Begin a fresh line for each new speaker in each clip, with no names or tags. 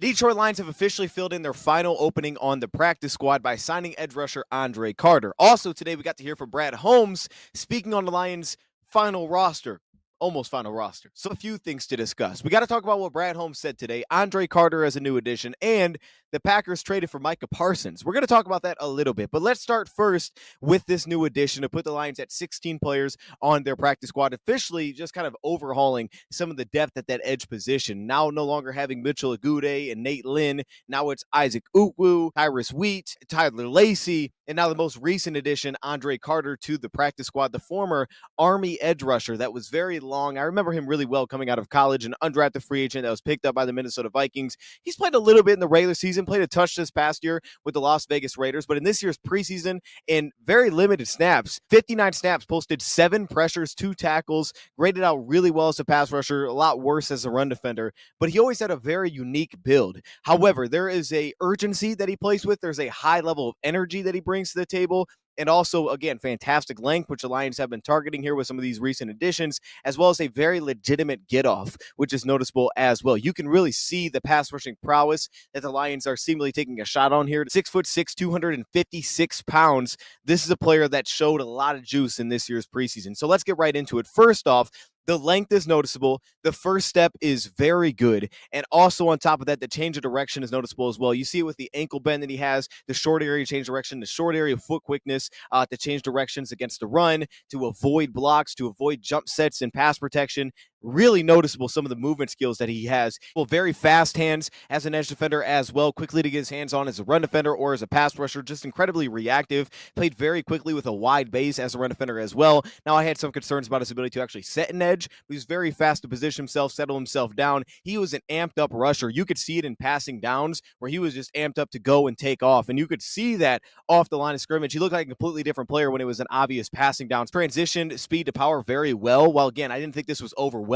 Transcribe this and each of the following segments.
Detroit Lions have officially filled in their final opening on the practice squad by signing edge rusher Andre Carter. Also, today we got to hear from Brad Holmes speaking on the Lions' final roster. Almost final roster. So a few things to discuss. We got to talk about what Brad Holmes said today. Andre Carter as a new addition, and the Packers traded for Micah Parsons. We're going to talk about that a little bit, but let's start first with this new addition to put the Lions at 16 players on their practice squad, officially just kind of overhauling some of the depth at that edge position. Now no longer having Mitchell Agude and Nate Lynn. Now it's Isaac Ukwu, Tyrus Wheat, Tyler Lacey, and now the most recent addition, Andre Carter, to the practice squad, the former Army edge rusher that was very long. I remember him really well coming out of college, an undrafted free agent that was picked up by the Minnesota Vikings. He's played a little bit in the regular season, played a touch this past year with the Las Vegas Raiders, but in this year's preseason, in very limited snaps, 59 snaps, posted 7 pressures, 2 tackles, graded out really well as a pass rusher, a lot worse as a run defender, but he always had a very unique build. However, there is a urgency that he plays with. There's a high level of energy that he brings to the table. And also, again, fantastic length, which the Lions have been targeting here with some of these recent additions, as well as a very legitimate get-off, which is noticeable as well. You can really see the pass rushing prowess that the Lions are seemingly taking a shot on here. 6'6", 256 pounds. This is a player that showed a lot of juice in this year's preseason. So let's get right into it. First off, the length is noticeable. The first step is very good. And also on top of that, the change of direction is noticeable as well. You see it with the ankle bend that he has, the short area change direction, the short area foot quickness, to change directions against the run, to avoid blocks, to avoid jump sets and pass protection. Really noticeable some of the movement skills that he has. Well, very fast hands as an edge defender as well, quickly to get his hands on as a run defender or as a pass rusher, just incredibly reactive, played very quickly with a wide base as a run defender as well. Now, I had some concerns about his ability to actually set an edge, but he's very fast to position himself, settle himself down. He was an amped up rusher. You could see it in passing downs where he was just amped up to go and take off, and you could see that off the line of scrimmage. He looked like a completely different player when it was an obvious passing down. Transitioned speed to power very well. While again, I didn't think this was overwhelming.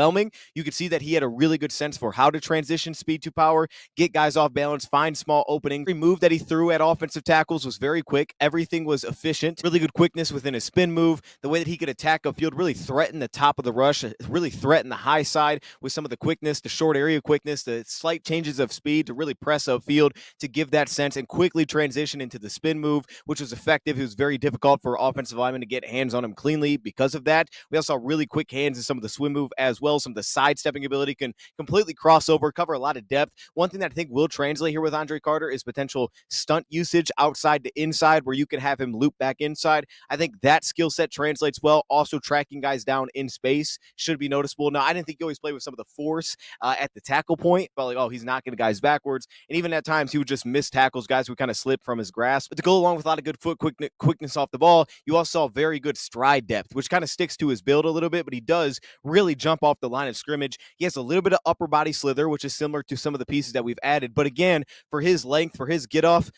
You could see that he had a really good sense for how to transition speed to power, get guys off balance, find small openings. Every move that he threw at offensive tackles was very quick. Everything was efficient. Really good quickness within his spin move. The way that he could attack a field, really threaten the top of the rush, really threaten the high side with some of the quickness, the short area quickness, the slight changes of speed to really press upfield to give that sense and quickly transition into the spin move, which was effective. It was very difficult for offensive linemen to get hands on him cleanly because of that. We also saw really quick hands in some of the swim move as well. Some of the sidestepping ability, can completely cross over, cover a lot of depth. One thing that I think will translate here with Andre Carter is potential stunt usage outside to inside, where you can have him loop back inside. I think that skill set translates well. Also, tracking guys down in space should be noticeable. Now, I didn't think he always played with some of the force at the tackle point, but like, oh, he's knocking guys backwards. And even at times, he would just miss tackles. Guys would kind of slip from his grasp. But to go along with a lot of good foot quickness off the ball, you also saw very good stride depth, which kind of sticks to his build a little bit, but he does really jump off the line of scrimmage. He has a little bit of upper body slither, which is similar to some of the pieces that we've added. But again, for his length, for his get off,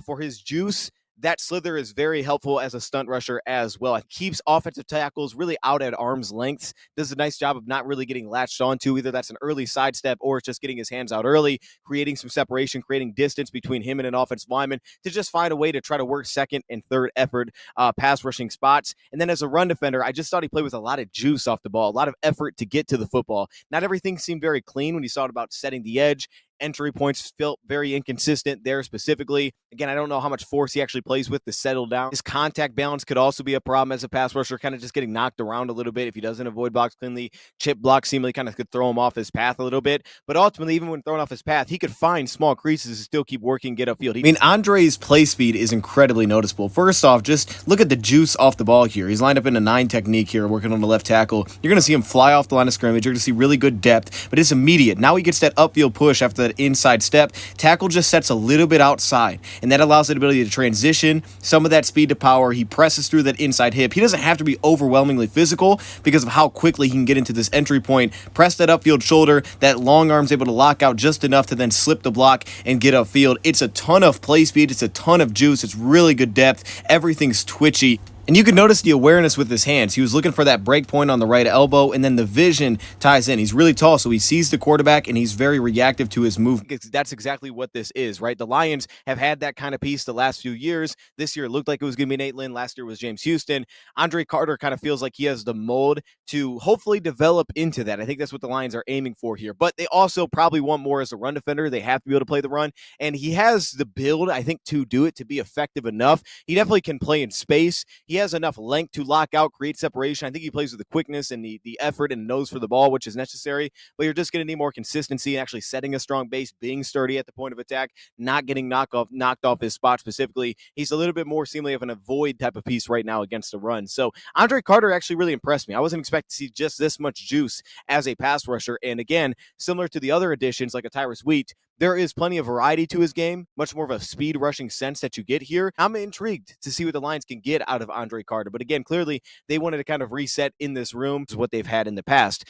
for his juice, that slither is very helpful as a stunt rusher as well. It keeps offensive tackles really out at arm's length. Does a nice job of not really getting latched onto. Either that's an early sidestep or it's just getting his hands out early, creating some separation, creating distance between him and an offensive lineman to just find a way to try to work second and third effort pass rushing spots. And then as a run defender, I just thought he played with a lot of juice off the ball, a lot of effort to get to the football. Not everything seemed very clean when you saw it about setting the edge. Entry points felt very inconsistent there specifically. Again, I don't know how much force he actually plays with to settle down. His contact balance could also be a problem as a pass rusher, kind of just getting knocked around a little bit if he doesn't avoid blocks cleanly. Chip blocks seemingly kind of could throw him off his path a little bit. But ultimately, even when thrown off his path, he could find small creases to still keep working, get upfield. I mean, Andre's play speed is incredibly noticeable. First off, just look at the juice off the ball here. He's lined up in a 9 technique here, working on the left tackle. You're going to see him fly off the line of scrimmage. You're going to see really good depth, but it's immediate. Now he gets that upfield push after that inside step. Tackle just sets a little bit outside, and that allows the ability to transition some of that speed to power. He presses through that inside hip. He doesn't have to be overwhelmingly physical because of how quickly he can get into this entry point, press that upfield shoulder, that long arm's able to lock out just enough to then slip the block and get upfield. It's a ton of play speed. It's a ton of juice. It's really good depth. Everything's twitchy. And you can notice the awareness with his hands. He was looking for that break point on the right elbow, and then the vision ties in. He's really tall, so he sees the quarterback, and he's very reactive to his move. That's exactly what this is, right? The Lions have had that kind of piece the last few years. This year, it looked like it was going to be Nate Lynn. Last year was James Houston. Andre Carter kind of feels like he has the mold to hopefully develop into that. I think that's what the Lions are aiming for here. But they also probably want more as a run defender. They have to be able to play the run, and he has the build, I think, to do it, to be effective enough. He definitely can play in space. He has enough length to lock out, create separation. I think he plays with the quickness and the effort and nose for the ball, which is necessary. But you're just going to need more consistency and actually setting a strong base, being sturdy at the point of attack, not getting knocked off his spot specifically. He's a little bit more seemingly of an avoid type of piece right now against the run. So Andre Carter actually really impressed me. I wasn't expecting to see just this much juice as a pass rusher. And again, similar to the other additions like a Tyrus Wheat, there is plenty of variety to his game, much more of a speed rushing sense that you get here. I'm intrigued to see what the Lions can get out of Andre Carter. But again, clearly they wanted to kind of reset in this room is what they've had in the past.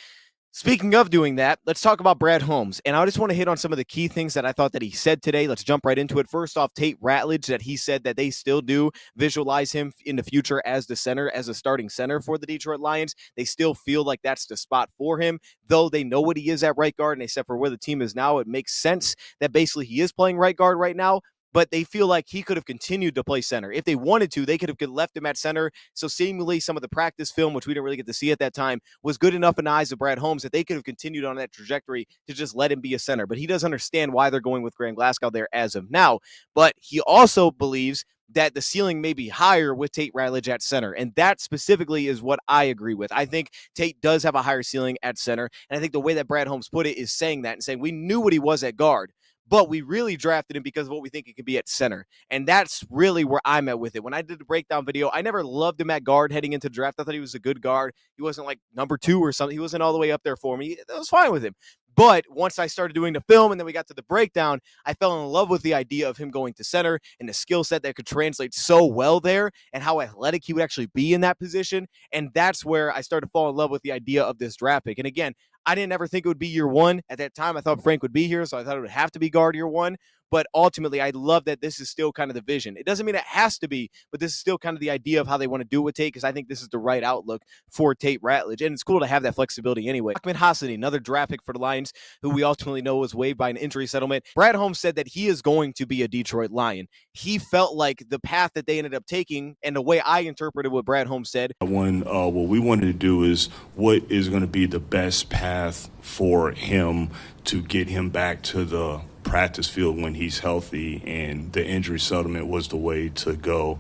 Speaking of doing that, let's talk about Brad Holmes. And I just want to hit on some of the key things that I thought that he said today. Let's jump right into it. First off, Tate Ratledge, that he said that they still do visualize him in the future as the center, as a starting center for the Detroit Lions. They still feel like that's the spot for him, though they know what he is at right guard. And except for where the team is now, it makes sense that basically he is playing right guard right now. But they feel like he could have continued to play center. If they wanted to, they could have left him at center. So seemingly some of the practice film, which we didn't really get to see at that time, was good enough in the eyes of Brad Holmes that they could have continued on that trajectory to just let him be a center. But he does understand why they're going with Graham Glasgow there as of now. But he also believes that the ceiling may be higher with Tate Ratledge at center. And that specifically is what I agree with. I think Tate does have a higher ceiling at center. And I think the way that Brad Holmes put it is saying that and saying, we knew what he was at guard, but we really drafted him because of what we think he could be at center. And that's really where I'm at with it. When I did the breakdown video, I never loved him at guard heading into the draft. I thought he was a good guard. He wasn't like number 2 or something. He wasn't all the way up there for me. That was fine with him. But once I started doing the film and then we got to the breakdown, I fell in love with the idea of him going to center and the skill set that could translate so well there and how athletic he would actually be in that position. And that's where I started to fall in love with the idea of this draft pick. And again, I didn't ever think it would be year one. At that time, I thought Frank would be here, so I thought it would have to be guard year one. But ultimately, I love that this is still kind of the vision. It doesn't mean it has to be, but this is still kind of the idea of how they want to do it with Tate, because I think this is the right outlook for Tate Ratledge. And it's cool to have that flexibility anyway. Ahmed Hassani, another draft pick for the Lions, who we ultimately know was waived by an injury settlement. Brad Holmes said that he is going to be a Detroit Lion. He felt like the path that they ended up taking, and the way I interpreted what Brad Holmes said.
What we wanted to do is what is going to be the best path for him to get him back to the practice field when he's healthy, and the injury settlement was the way to go.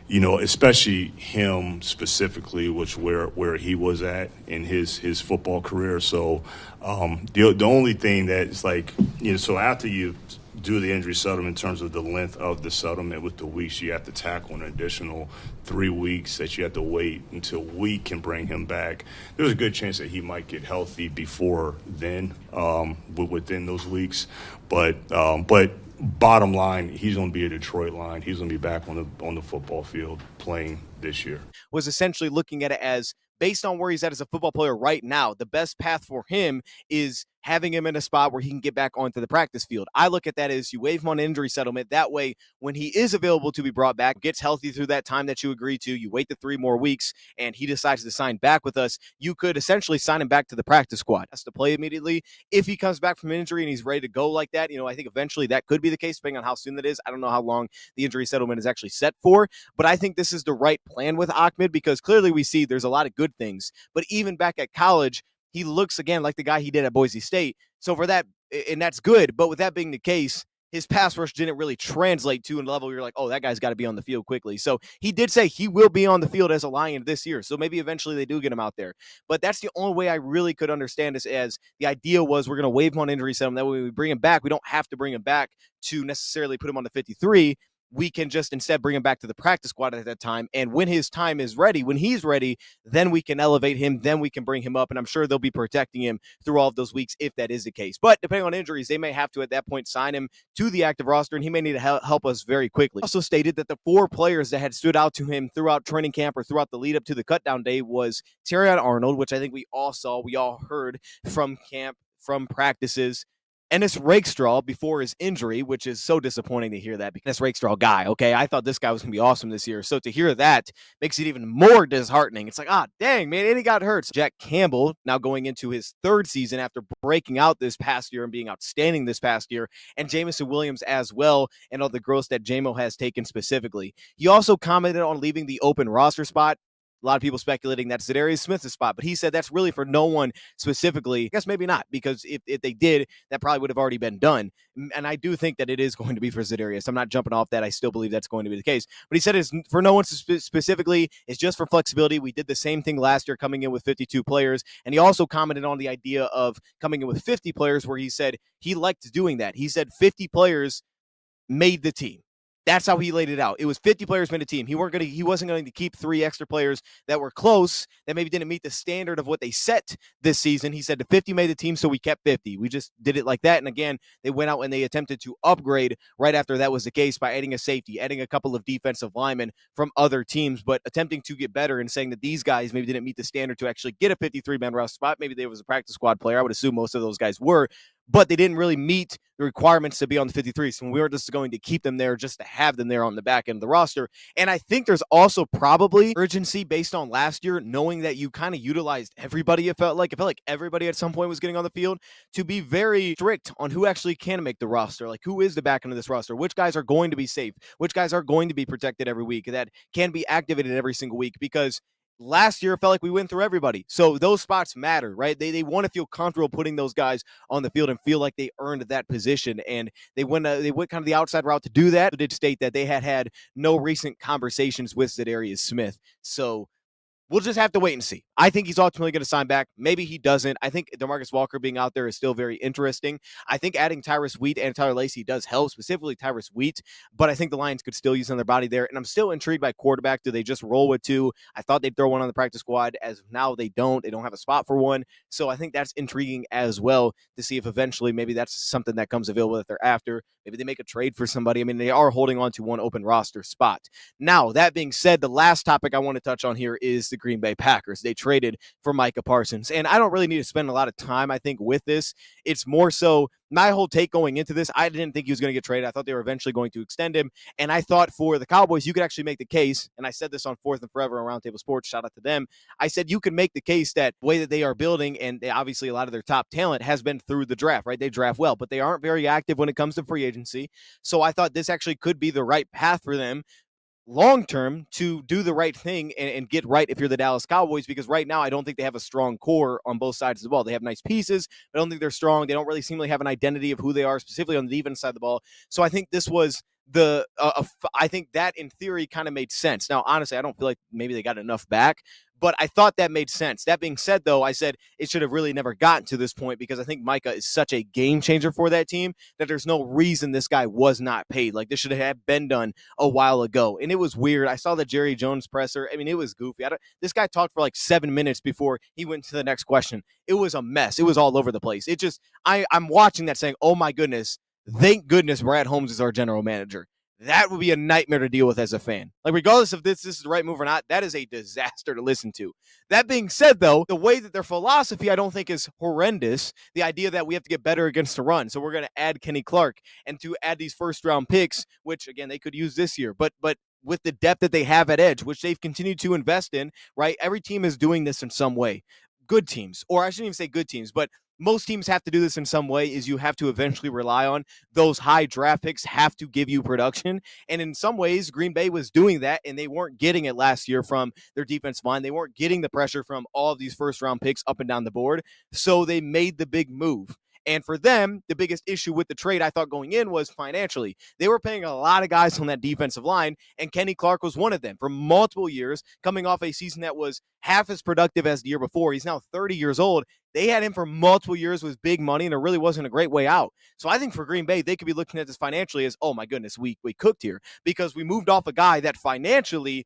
Especially him specifically, which where he was at in his football career. So the only thing that is like, so after you do the injury settlement in terms of the length of the settlement with the weeks, you have to tackle an additional 3 weeks that you have to wait until we can bring him back. There's a good chance that he might get healthy before then, within those weeks. But bottom line, he's going to be a Detroit Lion. He's going to be back on the football field playing this year.
Was essentially looking at it as, based on where he's at as a football player right now, the best path for him is having him in a spot where he can get back onto the practice field. I look at that as you waive him on injury settlement. That way, when he is available to be brought back, gets healthy through that time that you agree to, you wait the 3 more weeks, and he decides to sign back with us, you could essentially sign him back to the practice squad. Has to play immediately. If he comes back from injury and he's ready to go like that, I think eventually that could be the case, depending on how soon that is. I don't know how long the injury settlement is actually set for, but I think this is the right plan with Ahmed, because clearly we see there's a lot of good things. But even back at college, he looks, again, like the guy he did at Boise State. So for that, and that's good, but with that being the case, his pass rush didn't really translate to a level where you're like, oh, that guy's got to be on the field quickly. So he did say he will be on the field as a Lion this year. So maybe eventually they do get him out there. But that's the only way I really could understand this, as the idea was we're going to waive him on injury settlement. That way we bring him back. We don't have to bring him back to necessarily put him on the 53. We can just instead bring him back to the practice squad at that time. And when his time is ready, when he's ready, then we can elevate him. Then we can bring him up. And I'm sure they'll be protecting him through all of those weeks if that is the case. But depending on injuries, they may have to at that point sign him to the active roster, and he may need to help us very quickly. Also stated that the 4 players that had stood out to him throughout training camp or throughout the lead up to the cutdown day was Terrion Arnold, which I think we all saw, we all heard from camp, from practices, Ennis Rakestraw before his injury, which is so disappointing to hear that because Rakestraw guy, okay? I thought this guy was going to be awesome this year. So to hear that makes it even more disheartening. It's like, dang, man, and he got hurt. So Jack Campbell now going into his third season after breaking out this past year and being outstanding this past year, and Jameson Williams as well, and all the growth that JMO has taken specifically. He also commented on leaving the open roster spot. A lot of people speculating that's Zadarius Smith's spot, but he said that's really for no one specifically. I guess maybe not, because if they did, that probably would have already been done. And I do think that it is going to be for Zadarius. I'm not jumping off that. I still believe that's going to be the case. But he said it's for no one specifically. It's just for flexibility. We did the same thing last year, coming in with 52 players. And he also commented on the idea of coming in with 50 players, where he said he liked doing that. He said 50 players made the team. That's how he laid it out. It was 50 players made a team. He wasn't going to keep 3 extra players that were close, that maybe didn't meet the standard of what they set this season. He said the 50 made the team, so we kept 50. We just did it like that. And again, they went out and they attempted to upgrade right after that was the case by adding a safety, adding a couple of defensive linemen from other teams, but attempting to get better and saying that these guys maybe didn't meet the standard to actually get a 53-man roster spot. Maybe they was a practice squad player. I would assume most of those guys were, but they didn't really meet the requirements to be on the 53. So we were just going to keep them there just to have them there on the back end of the roster. And I think there's also probably urgency based on last year, knowing that you kind of utilized everybody. It felt like everybody at some point was getting on the field, to be very strict on who actually can make the roster. Like, who is the back end of this roster? Which guys are going to be safe? Which guys are going to be protected every week, that can be activated every single week? Because last year, it felt like we went through everybody. So those spots matter, right? They want to feel comfortable putting those guys on the field and feel like they earned that position. And they went kind of the outside route to do that. They did state that they had no recent conversations with Zadarius Smith. So we'll just have to wait and see. I think he's ultimately going to sign back. Maybe he doesn't. I think DeMarcus Walker being out there is still very interesting. I think adding Tyrus Wheat and Tyler Lacey does help, specifically Tyrus Wheat, but I think the Lions could still use on their body there. And I'm still intrigued by quarterback. Do they just roll with 2? I thought they'd throw one on the practice squad. As of now, they don't. They don't have a spot for one. So I think that's intriguing as well, to see if eventually maybe that's something that comes available that they're after. Maybe they make a trade for somebody. I mean, they are holding on to one open roster spot. Now, that being said, the last topic I want to touch on here is the Green Bay Packers. They traded for Micah Parsons, and I don't really need to spend a lot of time, I think, with this. It's more so my whole take going into this. I didn't think he was going to get traded. I thought they were eventually going to extend him, and I thought for the Cowboys, you could actually make the case, and I said this on Fourth and Forever on Roundtable Sports, shout out to them. I said you could make the case that the way that they are building, and they, obviously a lot of their top talent has been through the draft, right? They draft well, but they aren't very active when it comes to free agency. So I thought this actually could be the right path for them long term to do the right thing and get right if you're the Dallas Cowboys, because right now I don't think they have a strong core on both sides of the ball. They have nice pieces, but I don't think they're strong. They don't really seem to have an identity of who they are, specifically on the defense side of the ball. So I think this was I think that in theory kind of made sense. Now, honestly, I don't feel like maybe they got enough back, but I thought that made sense. That being said, though, I said it should have really never gotten to this point, because I think Micah is such a game changer for that team that there's no reason this guy was not paid. Like, this should have been done a while ago. And it was weird. I saw the Jerry Jones presser. I mean, it was goofy. This guy talked for like 7 minutes before he went to the next question. It was a mess. It was all over the place. It just, I'm watching that saying, oh my goodness, thank goodness Brad Holmes is our general manager. That would be a nightmare to deal with as a fan. Like, regardless of this is the right move or not, that is a disaster to listen to. That being said, though, the way that their philosophy, I don't think, is horrendous. The idea that we have to get better against the run, so we're going to add Kenny Clark and to add these first-round picks, which, again, they could use this year. But with the depth that they have at edge, which they've continued to invest in, right? Every team is doing this in some way. Good teams, or I shouldn't even say good teams, but most teams have to do this in some way, is you have to eventually rely on those high draft picks have to give you production. And in some ways, Green Bay was doing that, and they weren't getting it last year from their defensive line. They weren't getting the pressure from all of these first-round picks up and down the board, so they made the big move. And for them, the biggest issue with the trade, I thought, going in was financially. They were paying a lot of guys on that defensive line, and Kenny Clark was one of them for multiple years, coming off a season that was half as productive as the year before. He's now 30 years old. They had him for multiple years with big money, and it really wasn't a great way out. So I think for Green Bay, they could be looking at this financially as, oh my goodness, we cooked here, because we moved off a guy that financially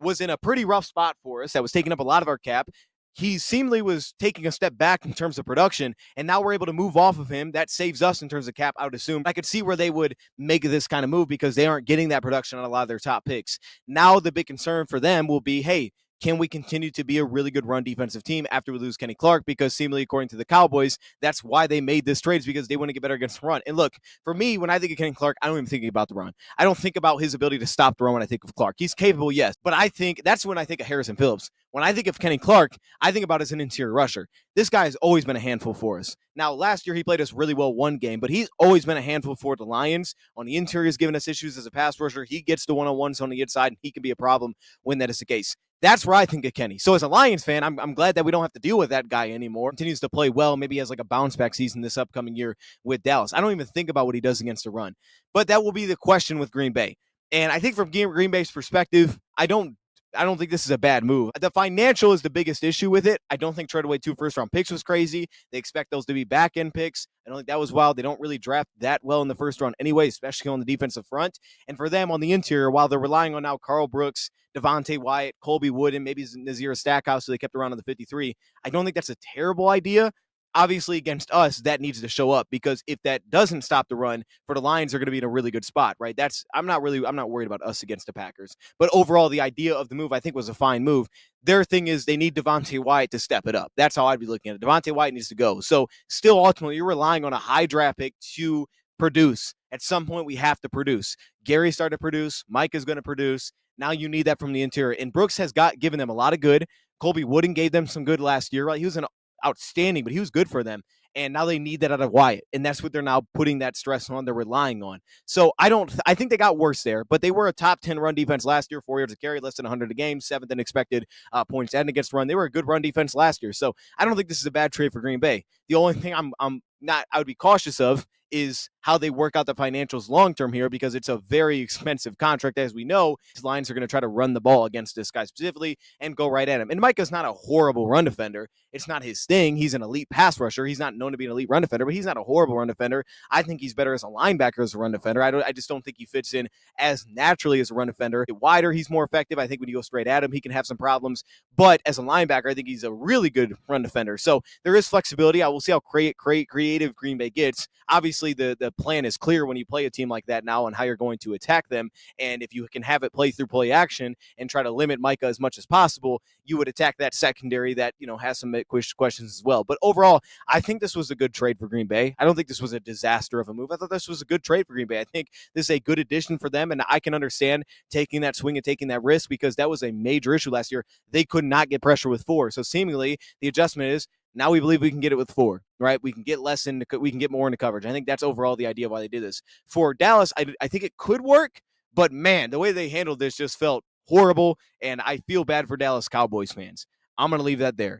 was in a pretty rough spot for us, that was taking up a lot of our cap. He seemingly was taking a step back in terms of production, and now we're able to move off of him. That saves us in terms of cap, I would assume. I could see where they would make this kind of move, because they aren't getting that production on a lot of their top picks. Now the big concern for them will be, hey, can we continue to be a really good run defensive team after we lose Kenny Clark? Because seemingly, according to the Cowboys, that's why they made this trade, is because they want to get better against the run. And look, for me, when I think of Kenny Clark, I don't even think about the run. I don't think about his ability to stop the run when I think of Clark. He's capable, yes, but I think that's when I think of Harrison Phillips. When I think of Kenny Clark, I think about as an interior rusher. This guy has always been a handful for us. Now, last year he played us really well one game, but he's always been a handful for the Lions. On the interior, he's given us issues as a pass rusher. He gets the one-on-ones on the inside, and he can be a problem when that is the case. That's where I think of Kenny. So as a Lions fan, I'm glad that we don't have to deal with that guy anymore. Continues to play well. Maybe he has like a bounce back season this upcoming year with Dallas. I don't even think about what he does against the run. But that will be the question with Green Bay. And I think from Green Bay's perspective, I don't think this is a bad move. The financial is the biggest issue with it. I don't think trading away 2 first-round picks was crazy. They expect those to be back-end picks. I don't think that was wild. They don't really draft that well in the first round anyway, especially on the defensive front. And for them on the interior, while they're relying on now Carl Brooks, Devontae Wyatt, Colby Wood, and maybe Nazir Stackhouse, so they kept around on the 53, I don't think that's a terrible idea. Obviously, against us, that needs to show up, because if that doesn't stop the run, for the Lions, are going to be in a really good spot, right? I'm not worried about us against the Packers. But overall, the idea of the move, I think, was a fine move. Their thing is they need Devontae Wyatt to step it up. That's how I'd be looking at it. Devontae Wyatt needs to go. So still, ultimately, you're relying on a high draft pick to produce. At some point, we have to produce. Gary started to produce. Micah is going to produce. Now you need that from the interior. And Brooks has given them a lot of good. Colby Wooden gave them some good last year, right? He was an outstanding, but he was good for them. And now they need that out of Wyatt. And that's what they're now putting that stress on. They're relying on. So I think they got worse there, but they were a top 10 run defense last year, 4 yards a carry, less than 100 a game, 7th in expected points and against run. They were a good run defense last year. So I don't think this is a bad trade for Green Bay. The only thing I would be cautious of is how they work out the financials long-term here, because it's a very expensive contract. As we know, his Lions are going to try to run the ball against this guy specifically and go right at him. And Micah's not a horrible run defender. It's not his thing. He's an elite pass rusher. He's not known to be an elite run defender, but he's not a horrible run defender. I think he's better as a linebacker as a run defender. I just don't think he fits in as naturally as a run defender. Wider, he's more effective. I think when you go straight at him, he can have some problems. But as a linebacker, I think he's a really good run defender. So there is flexibility. I will see how creative Green Bay gets. Obviously, the plan is clear when you play a team like that now on how you're going to attack them. And if you can have it play through play action and try to limit Micah as much as possible, you would attack that secondary that, has some questions as well. But overall, I think this was a good trade for Green Bay. I don't think this was a disaster of a move. I thought this was a good trade for Green Bay. I think this is a good addition for them, and I can understand taking that swing and taking that risk, because that was a major issue last year. They could not get pressure with 4. So seemingly the adjustment is, now we believe we can get it with 4, right? We can get we can get more into coverage. I think that's overall the idea of why they did this. For Dallas, I think it could work, but man, the way they handled this just felt horrible, and I feel bad for Dallas Cowboys fans. I'm going to leave that there.